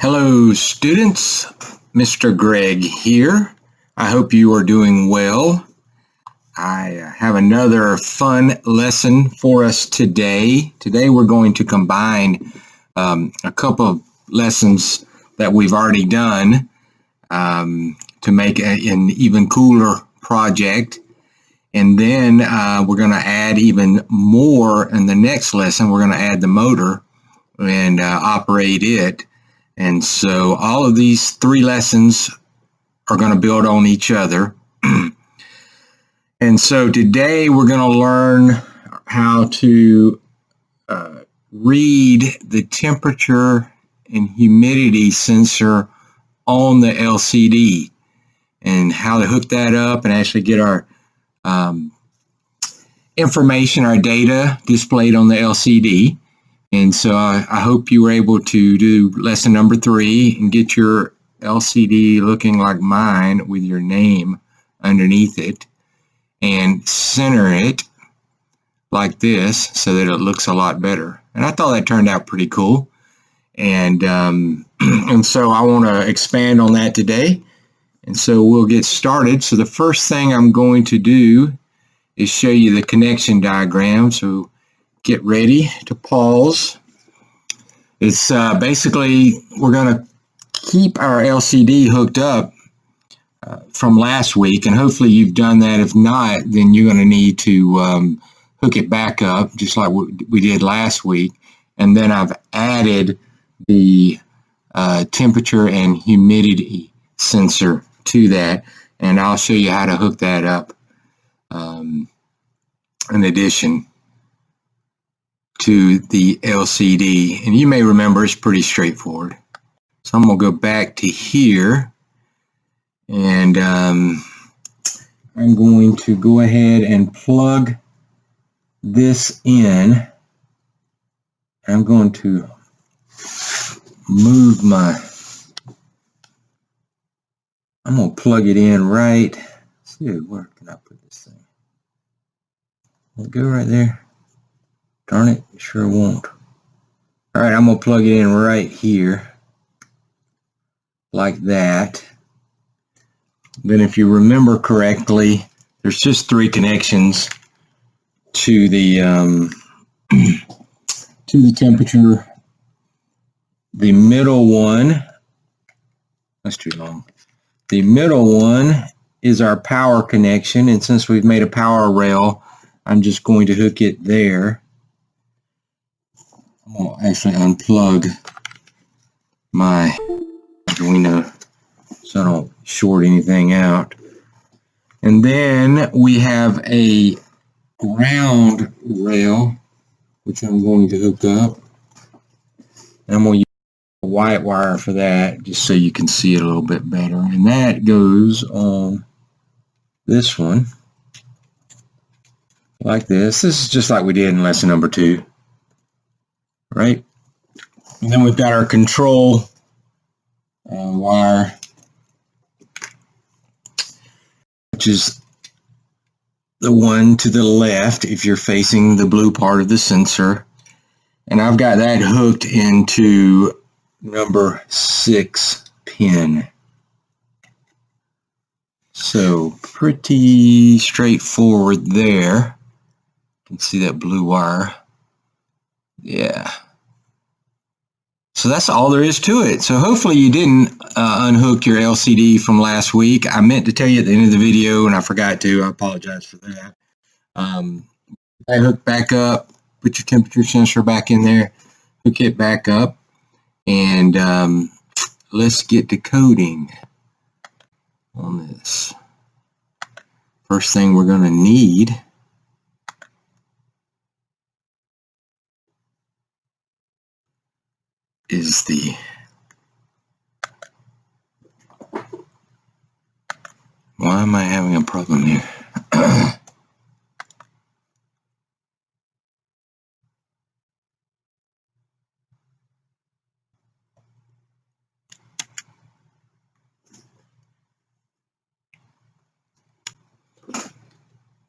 Hello students, Mr. Greg here. I hope you are doing well. I have another fun lesson for us today. Today we're going to combine a couple of lessons that we've already done to make an even cooler project. And then we're going to add even more in the next lesson. We're going to add the motor and operate it. And so all of these three lessons are going to build on each other. And so today we're going to learn how to read the temperature and humidity sensor on the LCD and how to hook that up and actually get our information, our data displayed on the LCD. And so I hope you were able to do lesson number 3 and get your LCD looking like mine with your name underneath it and center it like this so that it looks a lot better. And I thought that turned out pretty cool. And so I want to expand on that today. And so we'll get started. So the first thing I'm going to do is show you the connection diagram. So get ready to pause. It's basically we're going to keep our LCD hooked up from last week, and hopefully you've done that. If not, then you're going to need to hook it back up just like we did last week. And then I've added the temperature and humidity sensor to that, and I'll show you how to hook that up in addition to the LCD. And you may remember it's pretty straightforward. So I'm going to go back to here, and I'm going to go ahead and plug this in. I'm going to move I'm going to plug it in right. Let's see, where can I put this thing? Will it go right there? Darn it, it sure won't. All right, I'm going to plug it in right here, like that. Then if you remember correctly, there's just 3 connections to the to the temperature. The middle one, that's too long. The middle one is our power connection, and since we've made a power rail, I'm just going to hook it there. I'm going to actually unplug my Arduino so I don't short anything out. And then we have a ground rail, which I'm going to hook up. And I'm going to use a white wire for that, just so you can see it a little bit better. And that goes on this one, like this. This is just like we did in lesson number 2. Right? And then we've got our control wire, which is the one to the left if you're facing the blue part of the sensor. And I've got that hooked into number 6 pin. So pretty straightforward there. You can see that blue wire. Yeah. So that's all there is to it. So hopefully you didn't unhook your LCD from last week. I meant to tell you at the end of the video and I forgot to. I apologize for that. I hook back up, put your temperature sensor back in there, hook it back up, and let's get to coding on this. First thing we're going to need is the why am I having a problem here?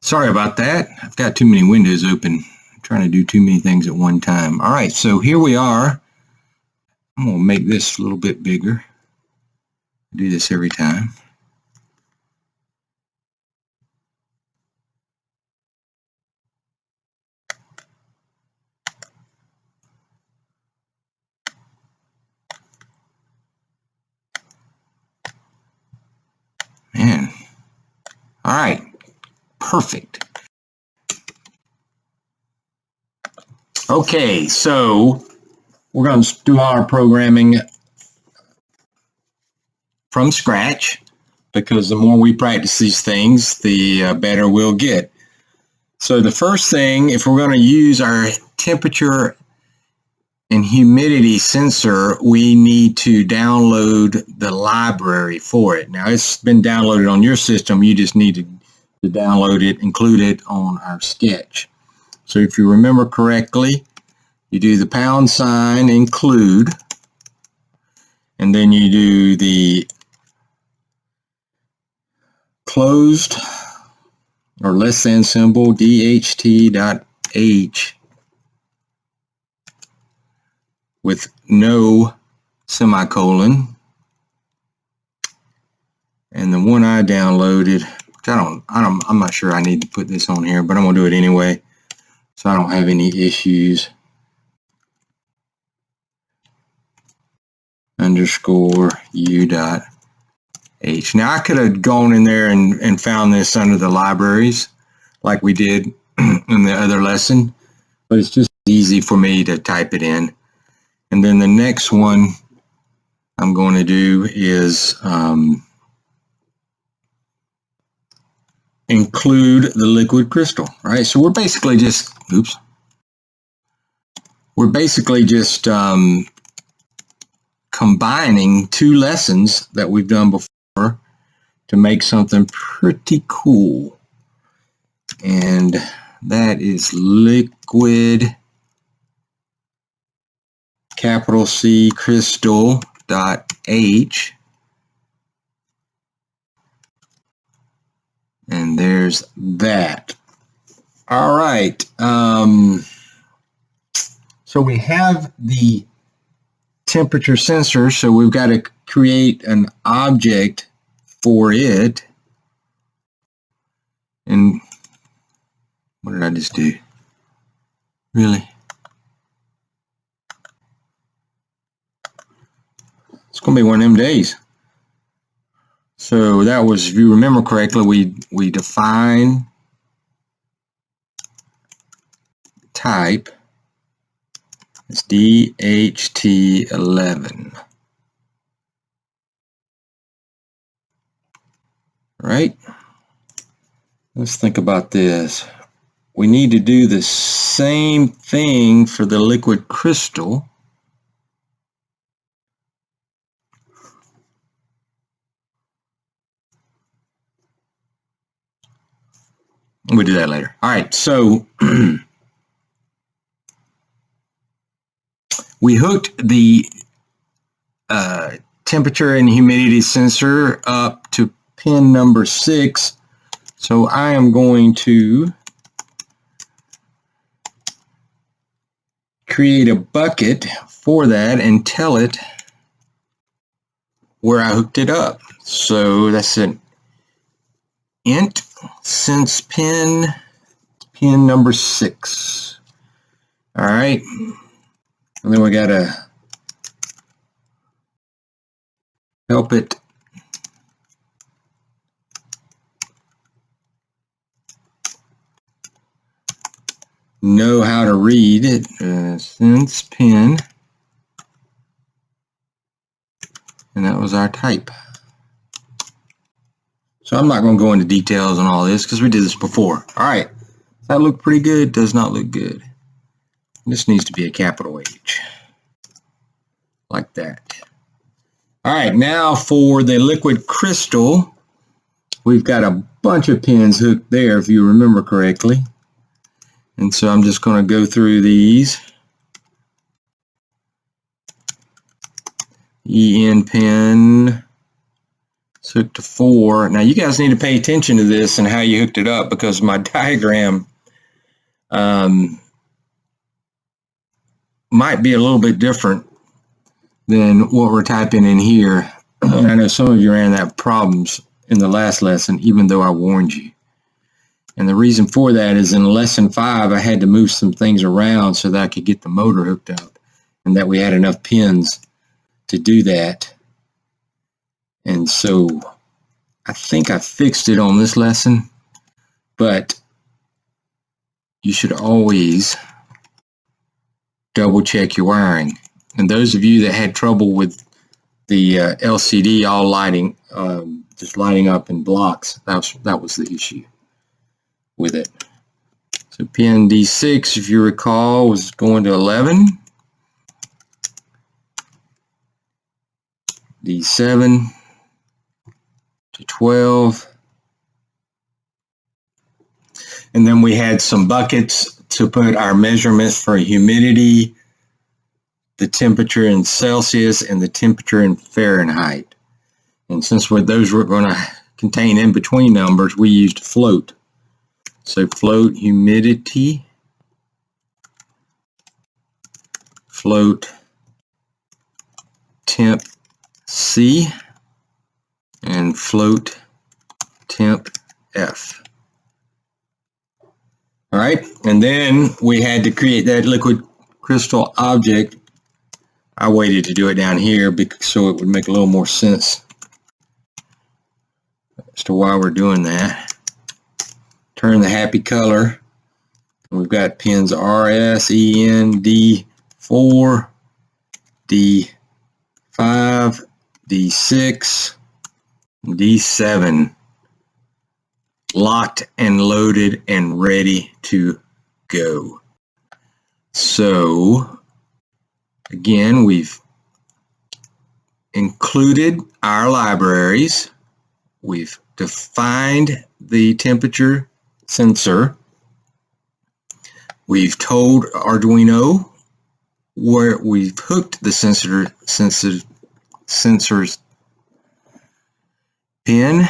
Sorry about that. I've got too many windows open. I'm trying to do too many things at one time. All right, so here we are. I'm going to make this a little bit bigger. Do this every time. Man. All right. Perfect. Okay, so we're going to do our programming from scratch, because the more we practice these things, the better we'll get. So the first thing, if we're going to use our temperature and humidity sensor, we need to download the library for it. Now, it's been downloaded on your system. You just need to download it, include it on our sketch. So if you remember correctly, you do the # include, and then you do the closed or less than symbol DHT.H with no semicolon. And the one I downloaded, which I'm not sure I need to put this on here, but I'm gonna do it anyway, so I don't have any issues. _U.H. Now I could have gone in there and found this under the libraries like we did in the other lesson, but it's just easy for me to type it in. And then the next one I'm going to do is include the liquid crystal. All right, so we're basically just, combining two lessons that we've done before to make something pretty cool. And that is liquid C crystal.H. And there's that. All right. So we have the temperature sensor, so we've got to create an object for it. And what did I just do? Really? It's going to be one of them days. So that was, if you remember correctly, we define type as DHT11. Right? Let's think about this. We need to do the same thing for the liquid crystal. We'll do that later. All right, so we hooked the temperature and humidity sensor up to pin number 6. So I am going to create a bucket for that and tell it where I hooked it up. So that's an int sense pin number 6. All right, and then we gotta help it know how to read it. Sense pin, and that was our type. So I'm not going to go into details on all this because we did this before. All right, does that look pretty good? Does not look good. This needs to be a capital H, like that. All right, now for the liquid crystal, we've got a bunch of pins hooked there, if you remember correctly. And so I'm just going to go through these. EN pin. Hooked to 4. Now you guys need to pay attention to this and how you hooked it up, because my diagram might be a little bit different than what we're typing in here. I know some of you ran that problems in the last lesson, even though I warned you. And the reason for that is in lesson 5, I had to move some things around so that I could get the motor hooked up, and that we had enough pins to do that. And so I think I fixed it on this lesson, but you should always double check your wiring. And those of you that had trouble with the LCD all lighting, just lighting up in blocks, that was the issue with it. So pin D6, if you recall, was going to 11. D7 to 12. And then we had some buckets to put our measurements for humidity, the temperature in Celsius, and the temperature in Fahrenheit. And since those were going to contain in-between numbers, we used float. So float humidity, float temp C, and float temp F. All right, and then we had to create that liquid crystal object. I waited to do it down here so it would make a little more sense as to why we're doing that. Turn the happy color. We've got pins RS, EN, D4, D5, D6, D7. Locked and loaded and ready to go. So again, we've included our libraries. We've defined the temperature sensor. We've told Arduino where we've hooked the sensor's pin.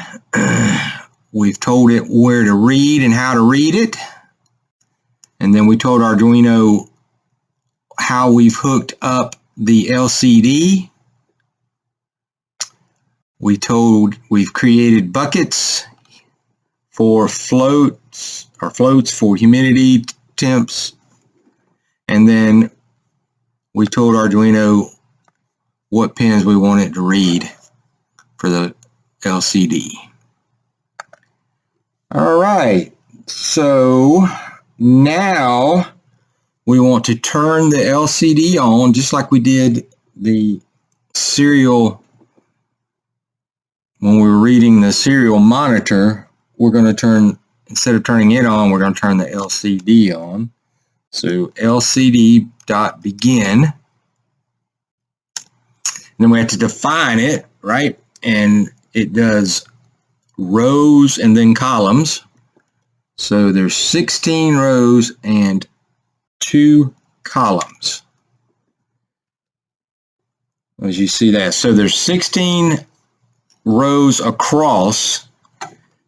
We've told it where to read and how to read it. And then we told Arduino how we've hooked up the LCD. We've created buckets for floats for humidity, temps. And then we told Arduino what pins we want it to read for the LCD. All right, so now we want to turn the LCD on just like we did the serial. When we were reading the serial monitor, we're going to turn, instead of turning it on, we're going to turn the LCD on. So LCD.begin. And then we have to define it, right? And it does rows and then columns. So there's 16 rows and 2 columns. As you see that. So there's 16 rows across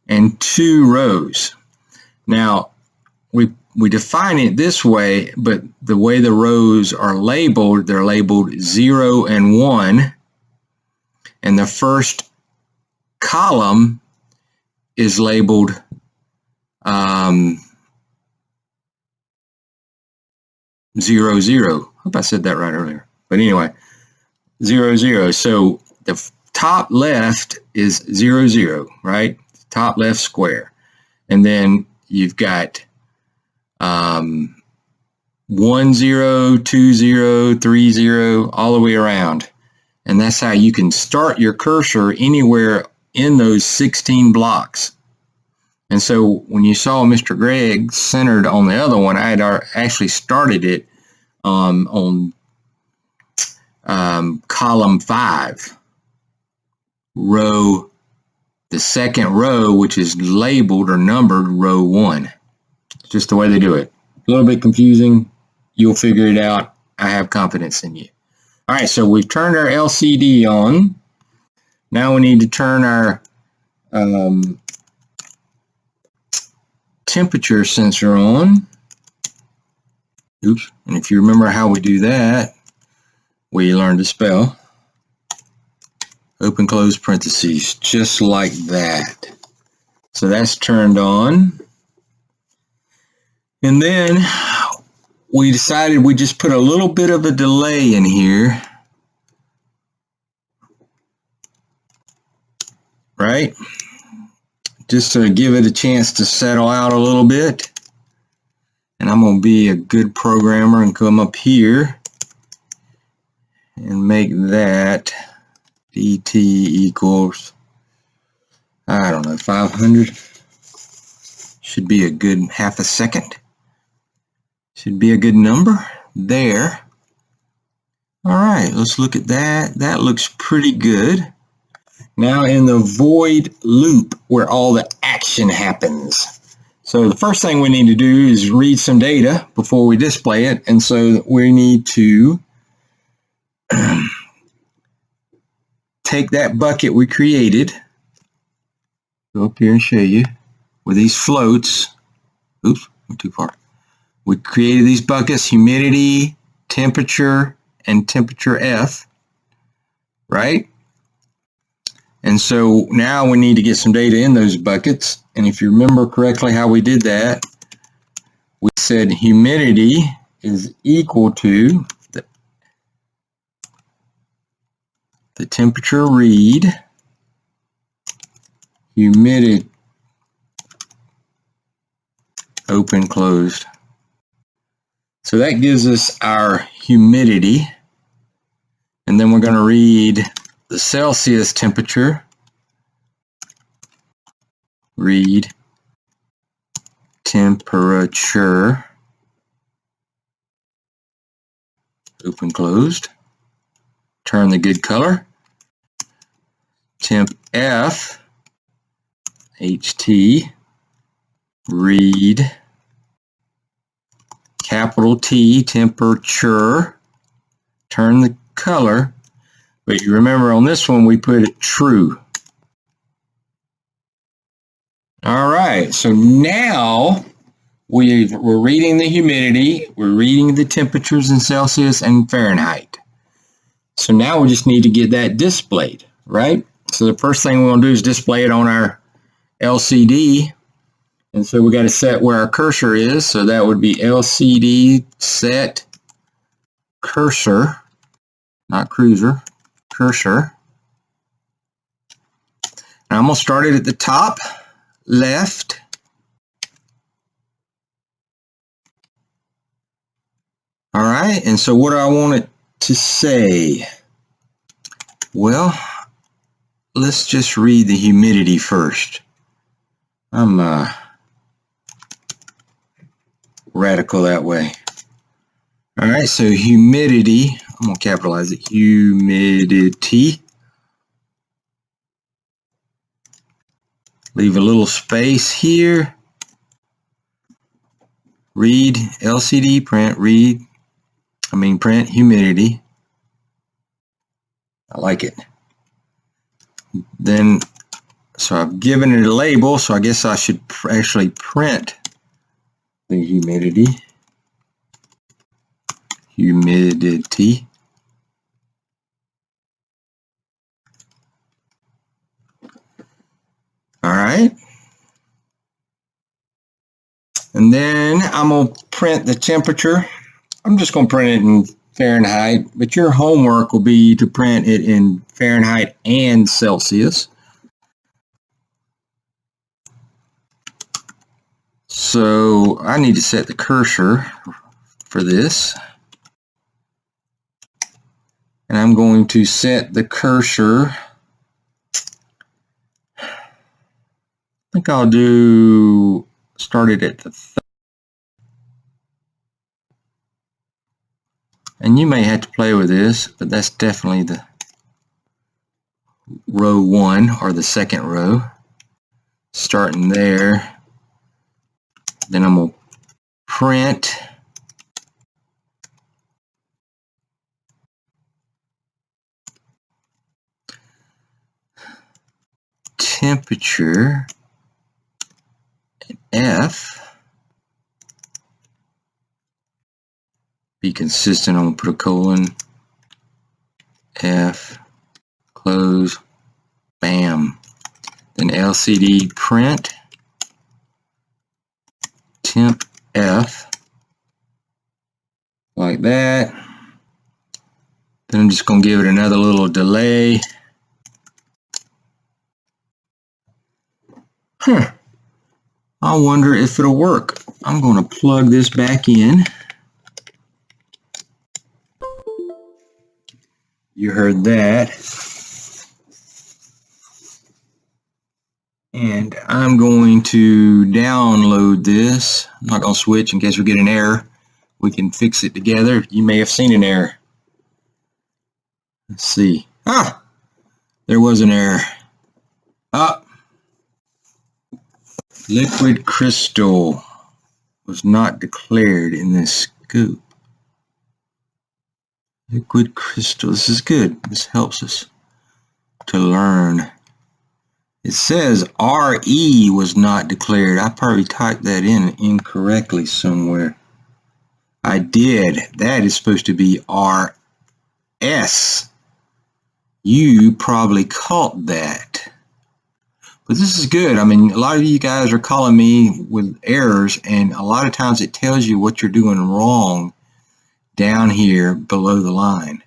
and 2 rows. Now we define it this way, but the way the rows are labeled, they're labeled 0 and 1, and the first column is labeled 0, 0. Hope I said that right earlier. But anyway, 0, 0. So the top left is 0, 0, right? Top left square. And then you've got 1, 0, 2, 0, 3, 0, all the way around. And that's how you can start your cursor anywhere in those 16 blocks. And so when you saw Mr. Greg centered on the other one, I had actually started it on column 5, row, the second row, which is labeled or numbered row 1. It's just the way they do it. A little bit confusing. You'll figure it out. I have confidence in you. All right, so we've turned our LCD on. Now we need to turn our temperature sensor on. Oops. And if you remember how we do that, we learned to spell. open close parentheses, just like that. So that's turned on. And then we decided we just put a little bit of a delay in here, right? Just to give it a chance to settle out a little bit. And I'm going to be a good programmer and come up here and make that DT equals, I don't know, 500. Should be a good half a second. Should be a good number there. All right, let's look at that. That looks pretty good. Now in the void loop where all the action happens. So the first thing we need to do is read some data before we display it. And so we need to take that bucket we created. Go up here and show you with these floats. Oops, went too far. We created these buckets, humidity, temperature, and temperature F, right? And so now we need to get some data in those buckets. And if you remember correctly how we did that, we said humidity is equal to the temperature read, humidity, open, closed. So that gives us our humidity. And then we're going to read the Celsius temperature, read temperature, open, closed, turn the good color, temp F, HT, read capital T, temperature, turn the color, but you remember on this one we put it true. All right, so now we're reading the humidity, we're reading the temperatures in Celsius and Fahrenheit. So now we just need to get that displayed, right? So the first thing we're going to do is display it on our LCD. And so we got to set where our cursor is. So that would be LCD set cursor, not cruiser, cursor. And I'm going to start it at the top left. All right, and so what do I want it to say? Well, let's just read the humidity first. I'm radical that way. All right, so humidity, I'm going to capitalize it, humidity. Leave a little space here. Read LCD, print, print humidity. I like it. Then, so I've given it a label, so I guess I should actually print the humidity. Humidity. All right. And then I'm going to print the temperature. I'm just going to print it in Fahrenheit, but your homework will be to print it in Fahrenheit and Celsius. So I need to set the cursor for this. And I'm going to set the cursor, I think I'll do, start it at the and you may have to play with this, but that's definitely the row 1 or the second row. Starting there. Then I'm going to print temperature F. Be consistent, I'm going to put a colon, F, close, Bam. Then LCD print temp F, like that. Then I'm just going to give it another little delay. I wonder if it'll work. I'm going to plug this back in. You heard that. And I'm going to download this. I'm not going to switch in case we get an error. We can fix it together. You may have seen an error. Let's see. There was an error. Liquid crystal was not declared in this scope. Liquid crystal. This is good. This helps us to learn. It says RE was not declared. I probably typed that in incorrectly somewhere. I did. That is supposed to be RS. You probably caught that. But this is good. I mean, a lot of you guys are calling me with errors, and a lot of times it tells you what you're doing wrong down here below the line.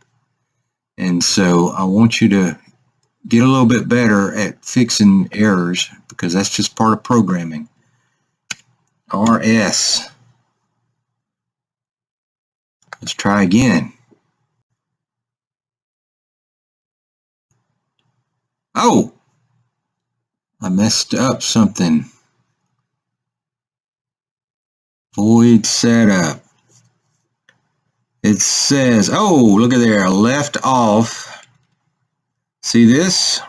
And so I want you to get a little bit better at fixing errors, because that's just part of programming. RS. Let's try again. Oh! I messed up something. Void setup. It says, oh, look at there, left off. See this?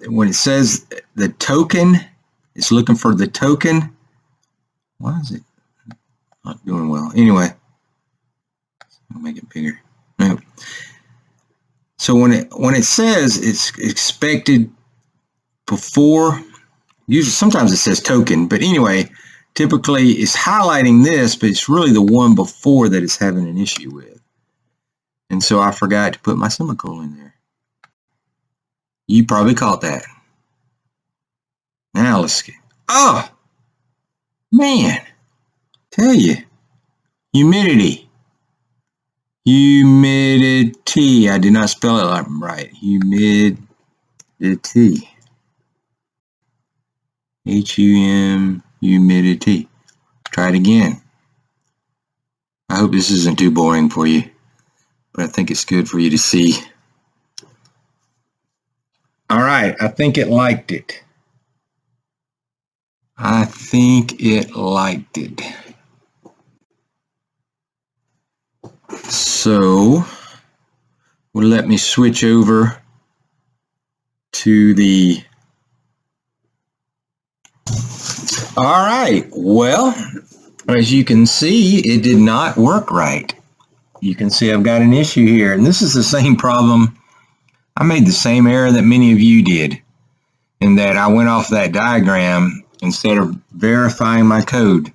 When it says the token, it's looking for the token. Why is it not doing well? Anyway, I'll make it bigger. No. So when it says it's expected before, usually sometimes it says token, but anyway, typically it's highlighting this, but it's really the one before that it's having an issue with. And so I forgot to put my semicolon there. You probably caught that. Now let's get, oh man, tell you, humidity. Humidity. I did not spell it right. Humidity. H-U-M, humidity. Try it again. I hope this isn't too boring for you, but I think it's good for you to see. All right, I think it liked it. I think it liked it. So, will let me switch over to the... All right, well, as you can see, it did not work right. You can see I've got an issue here, and this is the same problem. I made the same error that many of you did, in that I went off that diagram instead of verifying my code.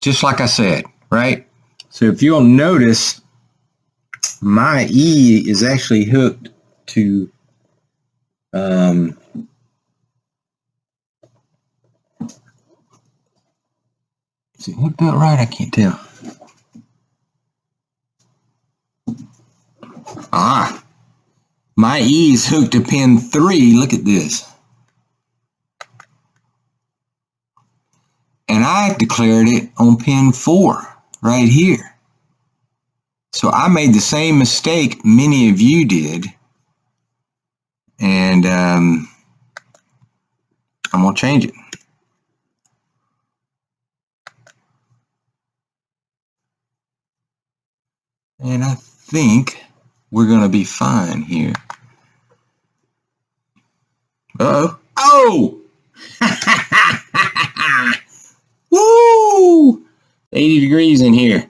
Just like I said, right? So if you'll notice, my E is actually hooked to is it hooked up right? I can't tell. My E is hooked to pin 3. Look at this. And I declared it on pin 4 right here. So I made the same mistake many of you did. And I'm going to change it. And I think we're going to be fine here. Uh-oh. Oh! Woo! 80 degrees in here.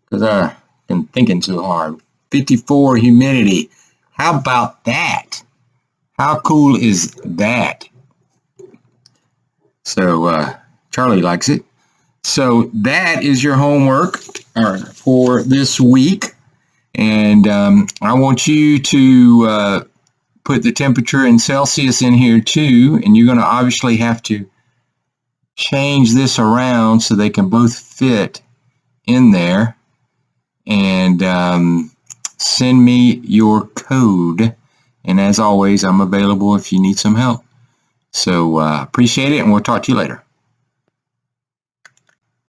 Because I've been thinking too hard. 54 humidity. How about that? How cool is that? So, Charlie likes it. So that is your homework for this week. And I want you to put the temperature in Celsius in here too, and you're going to obviously have to change this around so they can both fit in there. And send me your code. And as always, I'm available if you need some help. So appreciate it, and we'll talk to you later.